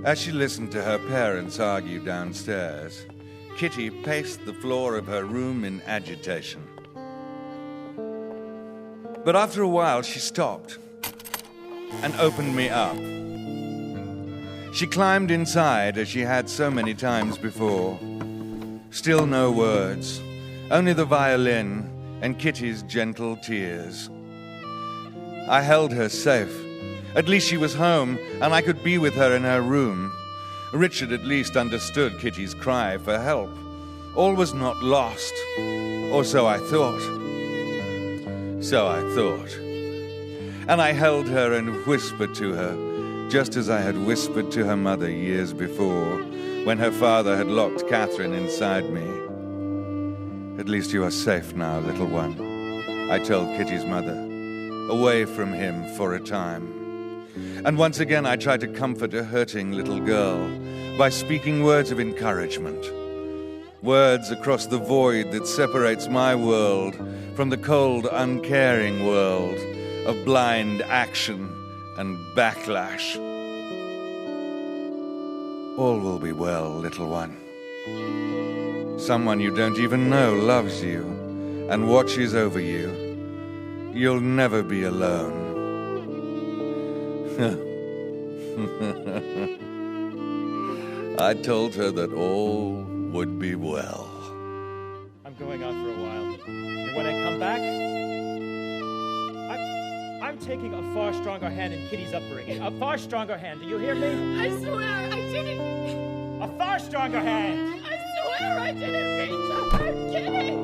As she listened to her parents argue downstairs, Kitty paced the floor of her room in agitation. But after a while, she stopped and opened me up. She climbed inside as she had so many times before. Still no words, only the violin and Kitty's gentle tears. I held her safe. At least she was home, and I could be with her in her room. Richard at least understood Kitty's cry for help. All was not lost, or so I thought. So I thought. And I held her and whispered to her, just as I had whispered to her mother years before, when her father had locked Catherine inside me. At least you are safe now, little one, I told Kitty's mother, away from him for a time. And once again I tried to comfort a hurting little girl by speaking words of encouragement. Words across the void that separates my world from the cold, uncaring world of blind action and backlash. All will be well, little one. Someone you don't even know loves you and watches over you. You'll never be alone. I told her that all would be well. I'm going out for a while. And when I come back, I'm taking a far stronger hand in Kitty's upbringing. A far stronger hand. Do you hear me? I swear I didn't. A far stronger hand. I swear I didn't mean to hurt Kitty.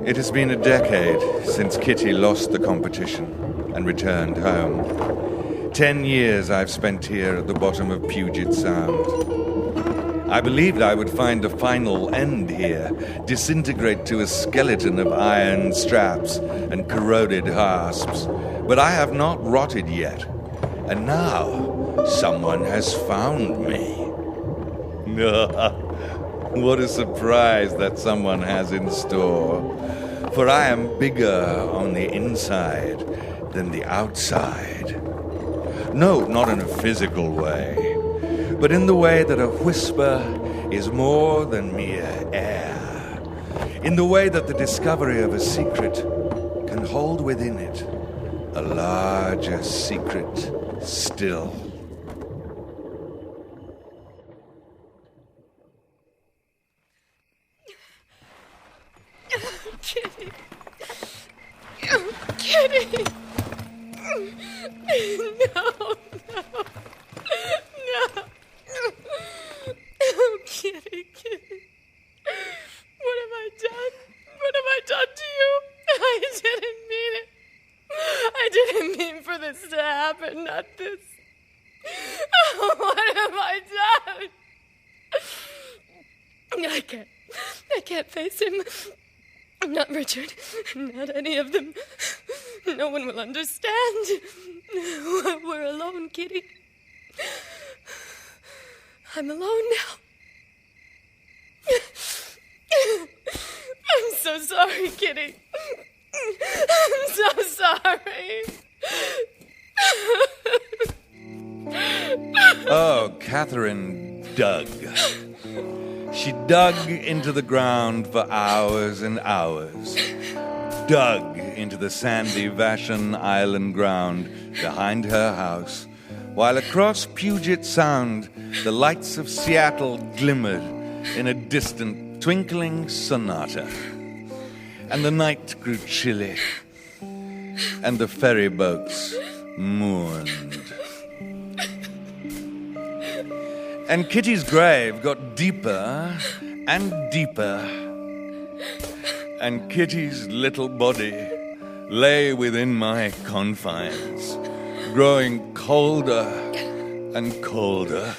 It has been a decade since Kitty lost the competition and returned home. 10 years I've spent here at the bottom of Puget Sound. I believed I would find a final end here, disintegrate to a skeleton of iron straps and corroded hasps. But I have not rotted yet. And now, someone has found me. What a surprise that someone has in store. For I am bigger on the inside than the outside. No, not in a physical way, but in the way that a whisper is more than mere air. In the way that the discovery of a secret can hold within it a larger secret still. Kitty. Kitty. No. Oh, Kitty. What have I done? What have I done to you? I didn't mean it. I didn't mean for this to happen, not this. What have I done? I can't face him. Not Richard. Not any of them. No one will understand. We're alone, Kitty. I'm alone now. I'm so sorry, Kitty. I'm so sorry. Oh, Catherine dug. She dug into the ground for hours and hours. Dug into the sandy Vashon Island ground behind her house, while across Puget Sound the lights of Seattle glimmered in a distant twinkling sonata. And the night grew chilly, and the ferry boats mourned. And Kitty's grave got deeper and deeper, and Kitty's little body lay within my confines, growing colder and colder,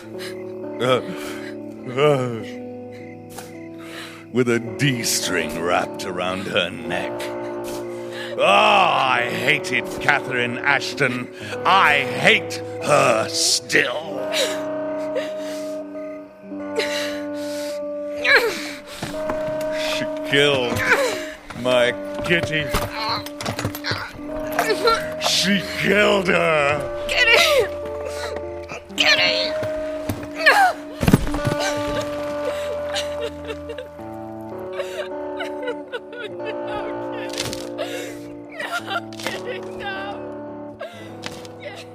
with a D-string wrapped around her neck. Oh, I hated Catherine Ashton. I hate her still. killed my kitty. She killed her. Kitty! Kitty! No! No, Kitty, no! Kitty!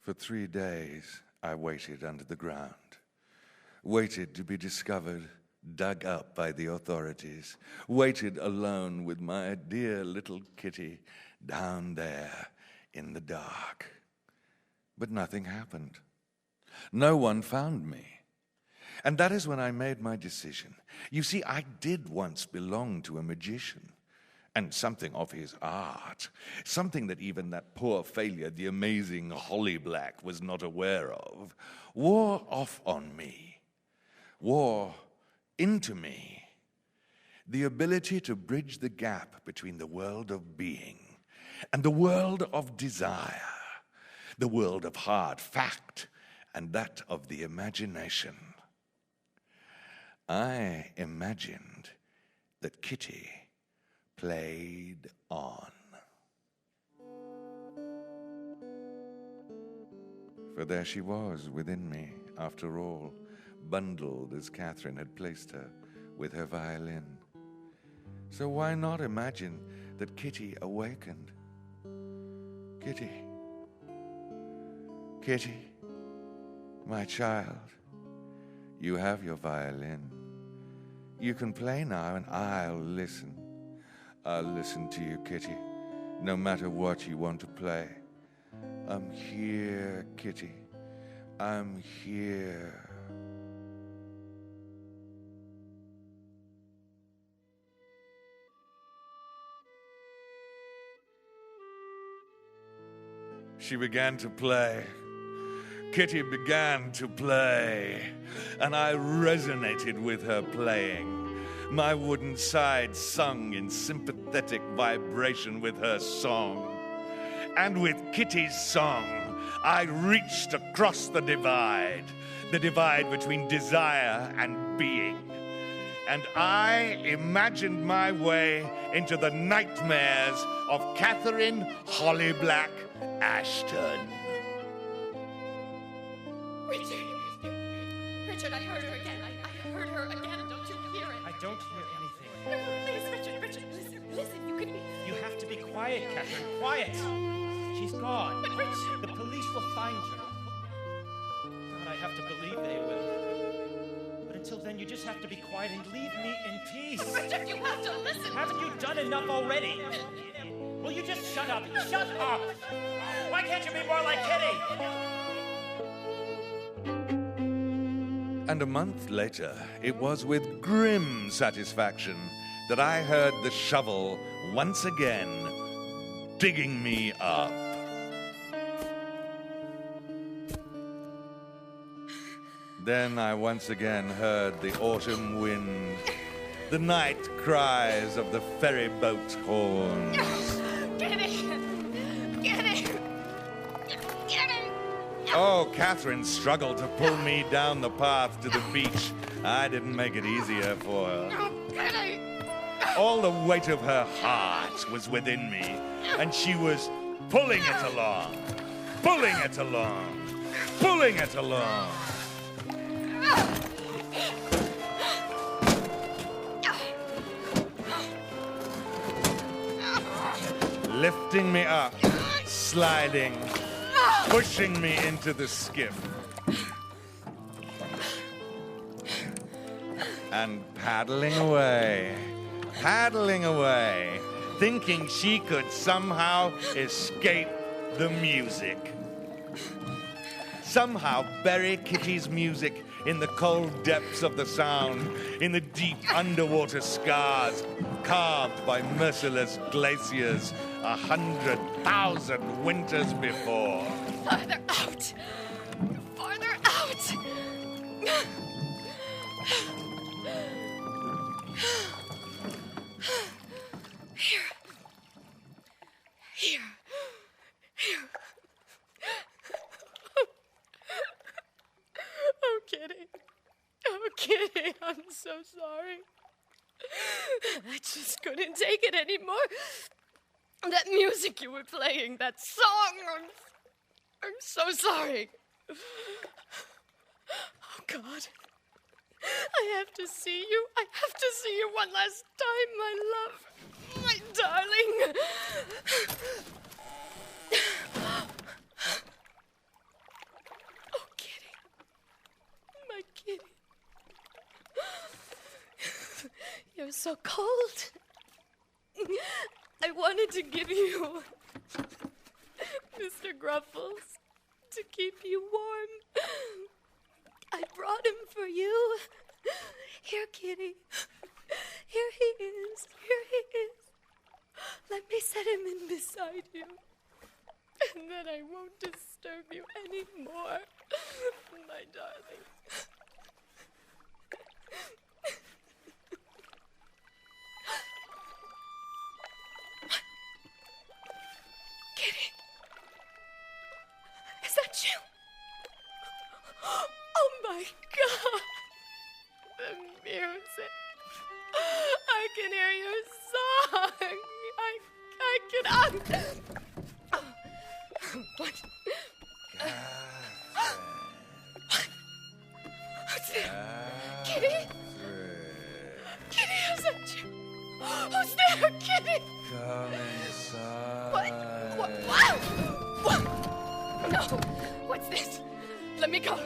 For 3 days, I waited under the ground. Waited to be discovered, dug up by the authorities. Waited alone with my dear little kitty down there in the dark. But nothing happened. No one found me. And that is when I made my decision. You see, I did once belong to a magician. And something of his art, something that even that poor failure, the amazing Holly Black, was not aware of, wore off on me, wore into me the ability to bridge the gap between the world of being and the world of desire, the world of hard fact and that of the imagination. I imagined that Kitty played on. For there she was within me, after all, bundled as Catherine had placed her with her violin. So why not imagine that Kitty awakened? Kitty, Kitty, my child, you have your violin. You can play now and I'll listen. I'll listen to you, Kitty, no matter what you want to play. I'm here, Kitty. I'm here. She began to play. Kitty began to play, and I resonated with her playing. My wooden side sung in sympathetic vibration with her song. And with Kitty's song, I reached across the divide between desire and being. And I imagined my way into the nightmares of Catherine Holly Black Ashton. Richard, I heard her again. I heard her again. Don't you hear it? I don't hear anything. Please, Richard, listen, you can... You have to be quiet, Catherine. Quiet. She's gone. But Richard... The police will find her. God, I have to believe they will. But until then, you just have to be quiet and leave me in peace. Richard, you have to listen. Haven't you done enough already? Will you just shut up? Shut up! Why can't you be more like Kitty? And a month later, it was with grim satisfaction that I heard the shovel once again digging me up. Then I once again heard the autumn wind, the night cries of the ferry boat horns. Kitty! Kitty! Kitty! Oh, Catherine struggled to pull me down the path to the beach. I didn't make it easier for her. Oh, Kitty! All the weight of her heart was within me, and she was pulling it along, pulling it along, pulling it along. Lifting me up, sliding, pushing me into the skiff. And paddling away, thinking she could somehow escape the music. Somehow bury Kitty's music in the cold depths of the Sound, in the deep underwater scars carved by merciless glaciers 100,000 winters before. Farther out! Farther out! Kitty, I'm so sorry. I just couldn't take it anymore. That music you were playing, that song, I'm so sorry. Oh, God. I have to see you. I have to see you one last time, my love. My darling. Oh, Kitty. My Kitty. You're so cold. I wanted to give you Mr. Gruffles to keep you warm. I brought him for you. Here, Kitty. Here he is. Here he is. Let me set him in beside you. And then I won't disturb you anymore, my darling. Kitty. Is that you? Oh my God! The music. I can hear your song. I can. What? What's that? Kitty? Kitty, is that you? Who's there, Kitty? Come inside. What? No. What's this? Let me go.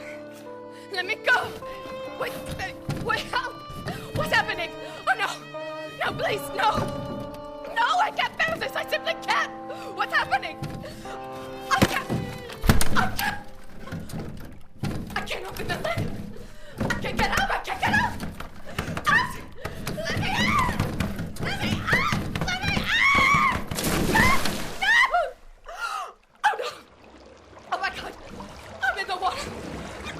Let me go. Wait, how? What's happening? Oh, no. No, please, no. No, I can't bear this. I simply can't. What's happening? I can't open the lid. I can't get out. I can't get out. Out! Let me out! Let me out! Let me out! No! Oh, no. Oh, my God. I'm in the water.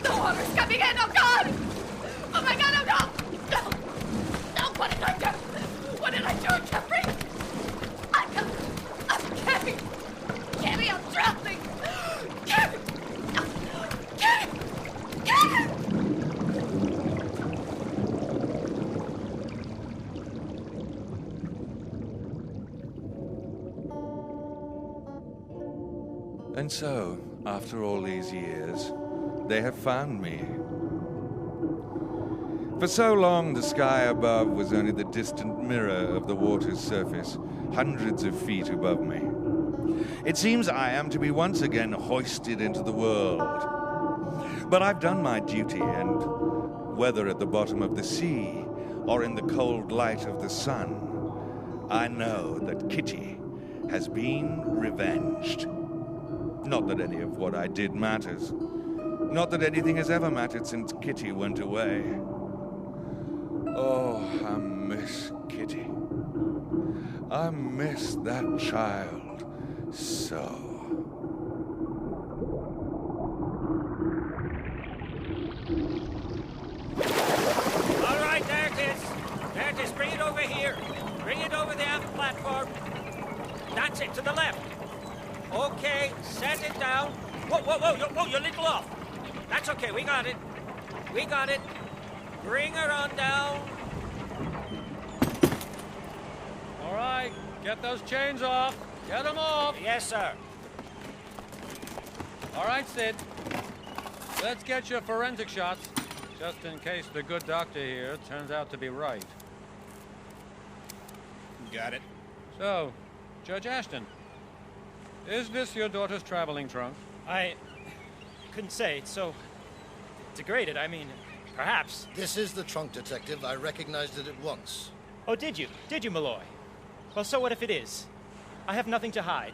The water's coming in. Oh, God. Oh, my God. Oh, no. No. No. What did I do? What did I do? I can't breathe. I'm Carrie. Carrie, I'm drowning. Carrie. Carrie. Carrie. And so, after all these years, they have found me. For so long, the sky above was only the distant mirror of the water's surface, hundreds of feet above me. It seems I am to be once again hoisted into the world. But I've done my duty, and whether at the bottom of the sea or in the cold light of the sun, I know that Kitty has been revenged. Not that any of what I did matters. Not that anything has ever mattered since Kitty went away. Oh, I miss Kitty. I miss that child so. All right, there it is. There it is. Bring it over here. Bring it over the aft platform. That's it, to the left. Okay, set it down. Whoa, you're a little off. That's okay, we got it. We got it. Bring her on down. All right, get those chains off. Get them off. Yes, sir. All right, Sid. Let's get your forensic shots, just in case the good doctor here turns out to be right. Got it. So, Judge Ashton, is this your daughter's traveling trunk? I couldn't say. It's so degraded. I mean, perhaps. This is the trunk, Detective. I recognized it at once. Oh, did you? Did you, Malloy? Well, so what if it is? I have nothing to hide.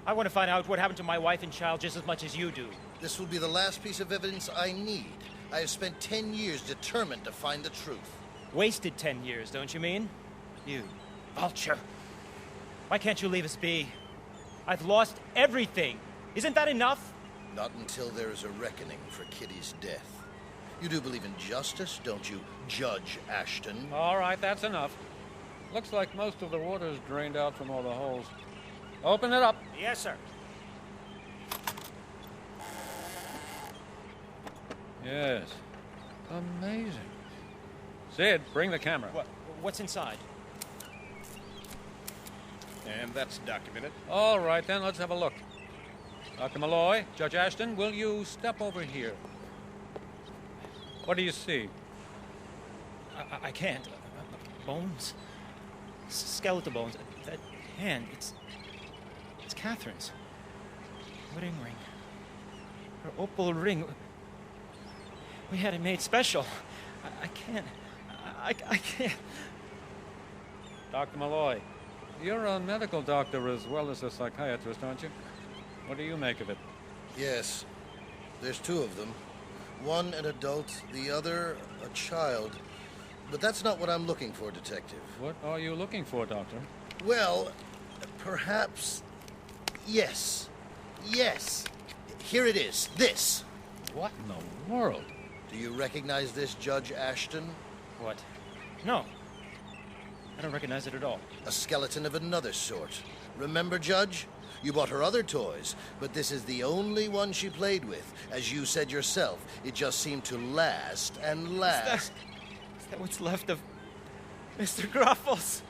I want to find out what happened to my wife and child just as much as you do. This will be the last piece of evidence I need. I have spent 10 years determined to find the truth. Wasted 10 years, don't you mean? You vulture. Why can't you leave us be? I've lost everything. Isn't that enough? Not until there is a reckoning for Kitty's death. You do believe in justice, don't you, Judge Ashton? All right, that's enough. Looks like most of the water's drained out from all the holes. Open it up. Yes, sir. Yes. Amazing. Sid, bring the camera. What's inside? And that's documented. All right, then, let's have a look. Dr. Malloy, Judge Ashton, will you step over here? What do you see? I can't. Bones? Skeletal bones. That hand, it's Catherine's. Wedding ring. Her opal ring. We had it made special. I can't. I can't. Dr. Malloy, you're a medical doctor as well as a psychiatrist, aren't you? What do you make of it? Yes. There's two of them. One an adult, the other a child. But that's not what I'm looking for, Detective. What are you looking for, Doctor? Well, perhaps... Yes. Yes. Here it is. This. What in the world? Do you recognize this, Judge Ashton? What? No. I don't recognize it at all. A skeleton of another sort. Remember, Judge? You bought her other toys, but this is the only one she played with. As you said yourself, it just seemed to last and last. Is that what's left of Mr. Gruffles?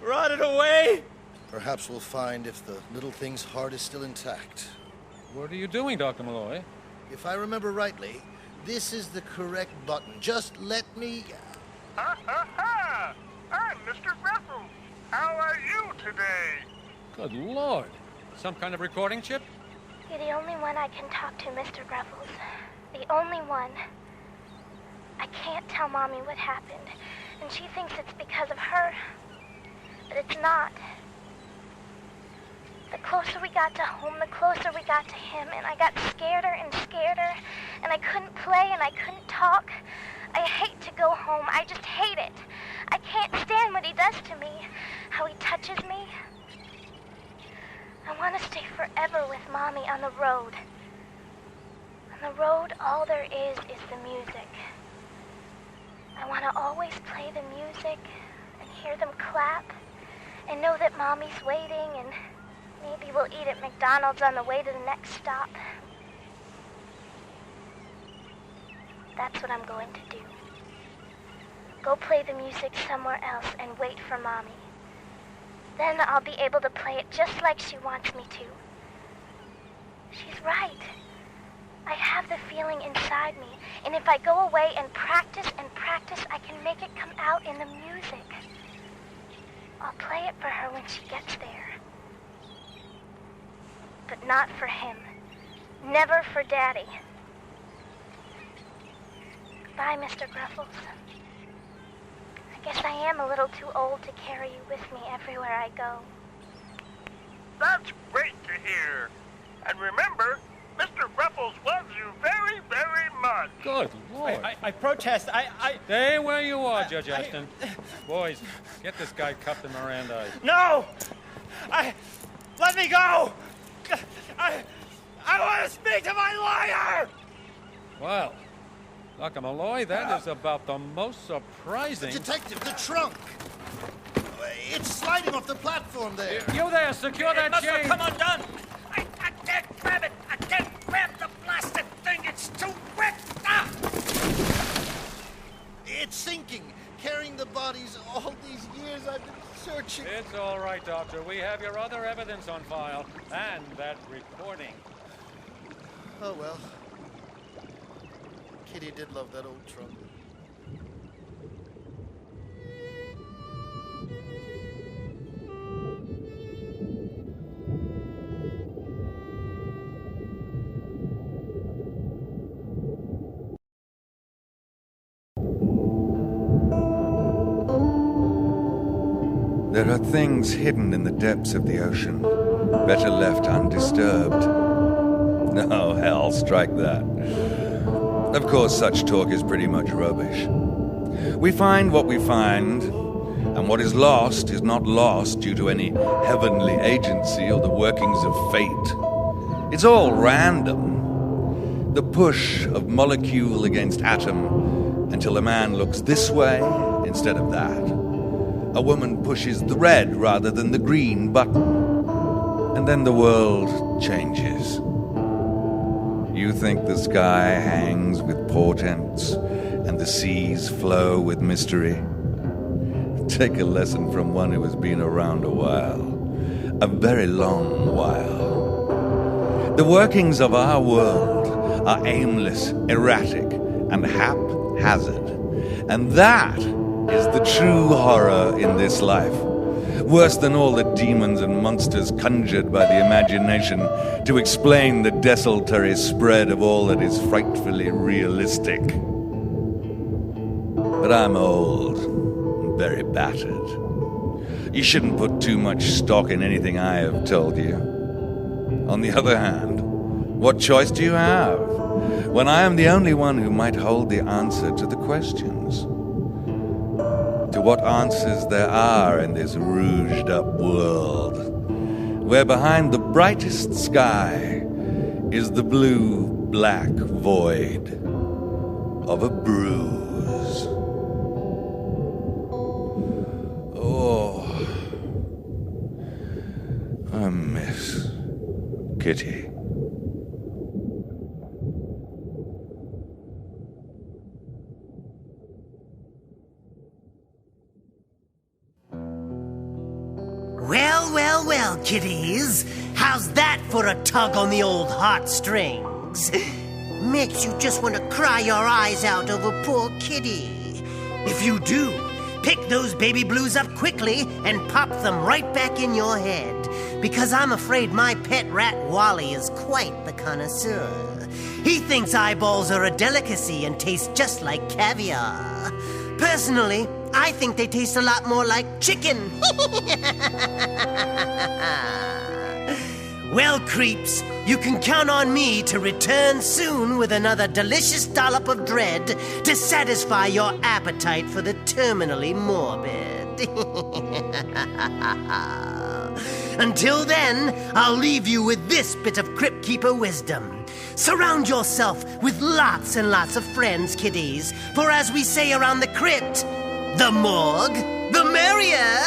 Rotted away? Perhaps we'll find if the little thing's heart is still intact. What are you doing, Dr. Malloy? If I remember rightly, this is the correct button. Just let me... Ha ha ha! I'm Mr. Gruffles. How are you today? Good Lord. Some kind of recording chip? You're the only one I can talk to, Mr. Gruffles. The only one. I can't tell Mommy what happened, and she thinks it's because of her. But it's not. The closer we got to home, the closer we got to him, and I got scareder and scareder, and I couldn't play and I couldn't talk. I hate to go home. I just hate it. I can't stand what he does to me, how he touches me. I want to stay forever with Mommy on the road. On the road, all there is the music. I want to always play the music and hear them clap and know that Mommy's waiting, and maybe we'll eat at McDonald's on the way to the next stop. That's what I'm going to do. Go play the music somewhere else and wait for Mommy. Then I'll be able to play it just like she wants me to. She's right. I have the feeling inside me, and if I go away and practice, I can make it come out in the music. I'll play it for her when she gets there. But not for him. Never for Daddy. Goodbye, Mr. Gruffles. I guess I am a little too old to carry you with me everywhere I go. That's great to hear. And remember, Mr. Gruffles loves you very, very much. Good Lord. I protest. Stay where you are, Judge Ashton. Boys, get this guy cuffed and Mirandized. No! Let me go! I want to speak to my lawyer! Well, Dr. Malloy, that is about the most surprising... Detective, the trunk! It's sliding off the platform there. You there, secure that It must have chain! come undone! I can't grab it! I can't grab the blasted thing! It's too wet! Ah! It's sinking, carrying the bodies all these years I've been searching. It's all right, Doctor. We have your other evidence on file, and that recording. Oh, well. Kitty did love that old trunk. There are things hidden in the depths of the ocean, better left undisturbed. No, hell, strike that. Of course, such talk is pretty much rubbish. We find what we find, and what is lost is not lost due to any heavenly agency or the workings of fate. It's all random. The push of molecule against atom until a man looks this way instead of that. A woman pushes the red rather than the green button. And then the world changes. You think the sky hangs with portents, and the seas flow with mystery. Take a lesson from one who has been around a while, a very long while. The workings of our world are aimless, erratic, and haphazard. And that is the true horror in this life. Worse than all the demons and monsters conjured by the imagination to explain the desultory spread of all that is frightfully realistic. But I'm old and very battered. You shouldn't put too much stock in anything I have told you. On the other hand, what choice do you have when I am the only one who might hold the answer to the questions? To what answers there are in this rouged-up world, where behind the brightest sky is the blue-black void of a bruise. Oh, I miss Kitty. Well, kiddies. How's that for a tug on the old heartstrings? Makes you just want to cry your eyes out over poor Kitty. If you do, pick those baby blues up quickly and pop them right back in your head. Because I'm afraid my pet rat Wally is quite the connoisseur. He thinks eyeballs are a delicacy and taste just like caviar. Personally, I think they taste a lot more like chicken. Well, creeps, you can count on me to return soon with another delicious dollop of dread to satisfy your appetite for the terminally morbid. Until then, I'll leave you with this bit of Crypt Keeper wisdom. Surround yourself with lots and lots of friends, kiddies, for as we say around the crypt, the morgue, the merrier.